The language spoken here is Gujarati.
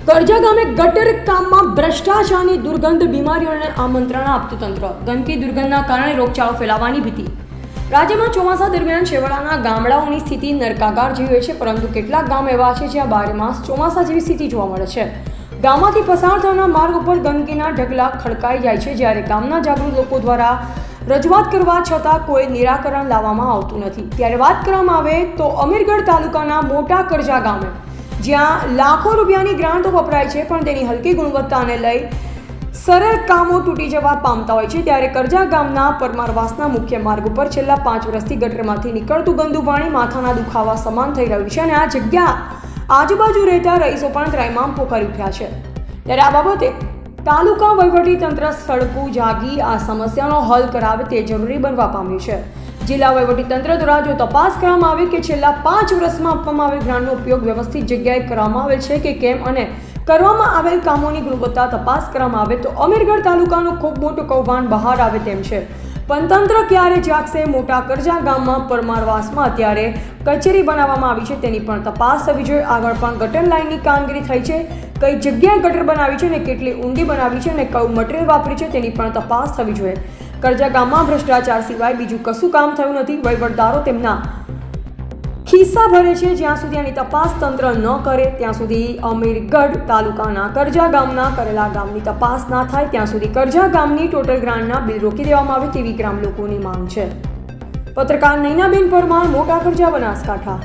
કરજા ગામે ગટર કામમાં ભ્રષ્ટાચારની દુર્ગંધ બીમારીઓને આમંત્રણ આપતું તંત્ર. ગંદકી દુર્ગંધના કારણે રોગચાળો ફેલાવાની ભીતિ. રાજ્યમાં ચોમાસા દરમિયાન છેવાડાના ગામડાઓની સ્થિતિ નરકાગાર જેવી હોય છે, પરંતુ કેટલાક ગામ એવા છે જ્યાં 12 માસ ચોમાસા જેવી સ્થિતિ જોવા મળે છે. ગામમાંથી પસાર થવાના માર્ગ ઉપર ગંદકીના ઢગલા ખડકાઈ જાય છે, જ્યારે ગામના જાગૃત લોકો દ્વારા રજૂઆત કરવા છતાં કોઈ નિરાકરણ લાવવામાં આવતું નથી. ત્યારે વાત કરવામાં આવે તો અમીરગઢ તાલુકાના મોટા કરજા ગામે જ્યાં લાખો રૂપિયાની ગ્રાન્ટો વપરાય છે, પણ તેની હલકી ગુણવત્તાને લઈ સરળ કામો તૂટી જવા પામતા હોય છે. ત્યારે કરજા ગામના પરમારવાસના મુખ્ય માર્ગ ઉપર છેલ્લા 5 વર્ષથી ગટરમાંથી નીકળતું ગંદુ પાણી માથાના દુખાવા સમાન થઈ રહ્યું છે, અને આ જગ્યા આજુબાજુ રહેતા રહીશો પણ ત્રાહિમામ પોકારી ઉઠ્યા છે. ત્યારે આ બાબતે તાલુકા વહીવટી તંત્ર સળગવું જાગી આ સમસ્યાનો હલ કરાવે તે જરૂરી બનવા પામ્યું છે. જિલ્લા વહીવટી તંત્ર દ્વારા જો તપાસ કરવામાં આવે કે છેલ્લા 5 વર્ષમાં આપવામાં આવેલ ગ્રાન્ટનો ઉપયોગ વ્યવસ્થિત જગ્યાએ કરવામાં આવેલ છે કે કેમ, અને કરવામાં આવેલ કામોની ગુણવત્તા તપાસ કરવામાં આવે તો અમીરગઢ તાલુકાનું ખૂબ મોટું કૌભાંડ બહાર આવે તેમ છે. પણ તંત્ર ક્યારે જાગશે? મોટા કરજા ગામમાં પરમારવાસમાં અત્યારે કચેરી બનાવવામાં આવી છે, તેની પણ તપાસ થવી જોઈએ. આગળ પણ ગટર લાઇનની કામગીરી થઈ છે, કઈ જગ્યાએ ગટર બનાવી છે અને કેટલી ઊંડી બનાવી છે અને કયું મટીરિયલ વાપર્યું છે તેની પણ તપાસ થવી જોઈએ. કરજા ગામમાં ભ્રષ્ટાચાર સિવાય બીજું કશું કામ થયું નથી. વહીવટદારો તેમના ખિસ્સા ભરે છે. જ્યાં સુધી આની તપાસ તંત્ર ન કરે ત્યાં સુધી અમીરગઢ તાલુકાના કરજા ગામના કરેલા ગામની તપાસ ના થાય ત્યાં સુધી કરજા ગામની ટોટલ ગ્રાન્ટના બિલ રોકી દેવામાં આવે તેવી ગ્રામ લોકોની માંગ છે. પત્રકાર નૈનાબેન પરમાર, મોટા કરજા, બનાસકાંઠા.